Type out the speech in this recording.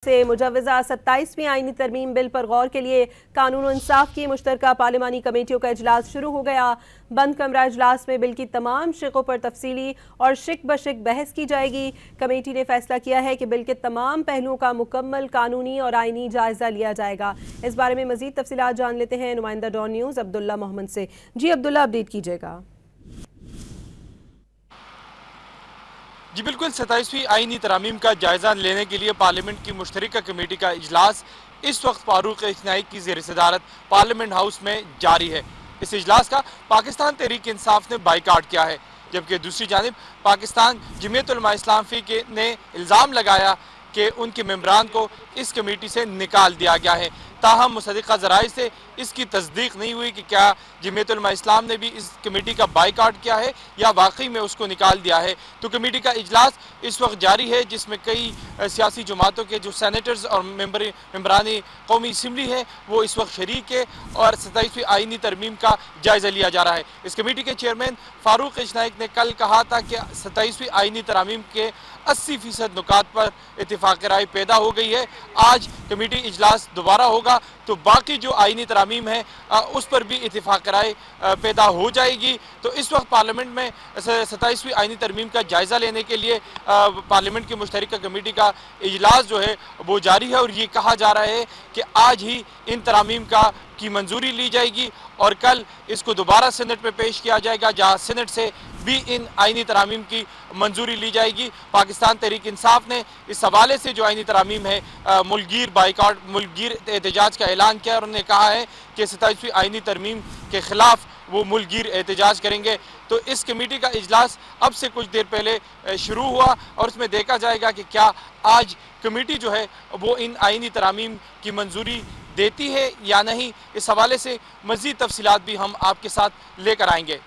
से मुजव्वज़ा 27वीं आईनी तरमीम बिल पर गौर के लिए कानून और इंसाफ की मुश्तरका पार्लिमानी कमेटियों का इजलास शुरू हो गया। बंद कमरा इजलास में बिल की तमाम शिकों पर तफसीली और शिक ब शिक बहस की जाएगी। कमेटी ने फैसला किया है कि बिल के तमाम पहलुओं का मुकम्मल कानूनी और आईनी जायजा लिया जाएगा। इस बारे में मजीद तफसीलात जान लेते हैं नुमाइंदा डॉन न्यूज़ अब्दुल्ला मोहम्मद से। जी अब्दुल्ला, अपडेट कीजिएगा। जी बिल्कुल, 27वीं आईनी तरामीम का जायजा लेने के लिए पार्लियामेंट की मुश्तरका कमेटी का इजलास इस वक्त फारूक इस्नाई की ज़ेर सदारत पार्लियामेंट हाउस में जारी है। इस इजलास का पाकिस्तान तहरीक इंसाफ ने बाइकाट किया है, जबकि दूसरी जानिब पाकिस्तान जमीयत उलमा इस्लाम ने इल्ज़ाम लगाया कि उनके मेंबरान को इस कमेटी से निकाल दिया गया है। ताहम मुसद्दिक़ा ज़राए से इसकी तस्दीक नहीं हुई कि क्या जमीयत उलमा इस्लाम ने भी इस कमेटी का बाइकाट किया है या वाकई में उसको निकाल दिया है। तो कमेटी का इजलास इस वक्त जारी है, जिसमें कई सियासी जमातों के जो सैनेटर्स और मेंबरानी कौमी असम्बली है वो इस वक्त शरीक है और 27वीं आईनी तरमीम का जायज़ा लिया जा रहा है। इस कमेटी के चेयरमैन फारूक इस्नाई ने कल कहा था कि 27वीं आईनी तरामीम के 80% नुकात पर इत्तेफाक राय पैदा हो गई है। आज कमेटी इजलास दोबारा होगा तो बाकी जो आईनी तरामीम है उस पर भी इत्तेफाक राय पैदा हो जाएगी। तो इस वक्त पार्लियामेंट में 27वीं आईनी तरमीम का जायज़ा लेने के लिए पार्लियामेंट की मुश्तरका कमेटी का इजलास जो है वो जारी है और ये कहा जा रहा है कि आज ही इन तरामीम की मंजूरी ली जाएगी और कल इसको दोबारा सेनेट में पेश किया जाएगा, जहाँ सेनेट से भी इन आईनी तरामीम की मंजूरी ली जाएगी। पाकिस्तान तहरीक इंसाफ ने इस हवाले से जो आईनी तरामीम है मुल्कगीर बाइकाट मुल्कगीर एहतजाज का ऐलान किया और उन्होंने कहा है कि 27वीं आईनी तरमीम के खिलाफ वो मुल्कगीर एहतजाज करेंगे। तो इस कमेटी का इजलास अब से कुछ देर पहले शुरू हुआ और उसमें देखा जाएगा कि क्या आज कमेटी जो है वो इन आईनी तरामीम की मंजूरी देती है या नहीं। इस हवाले से मज़ीद तफसीलात भी हम आपके साथ लेकर आएंगे।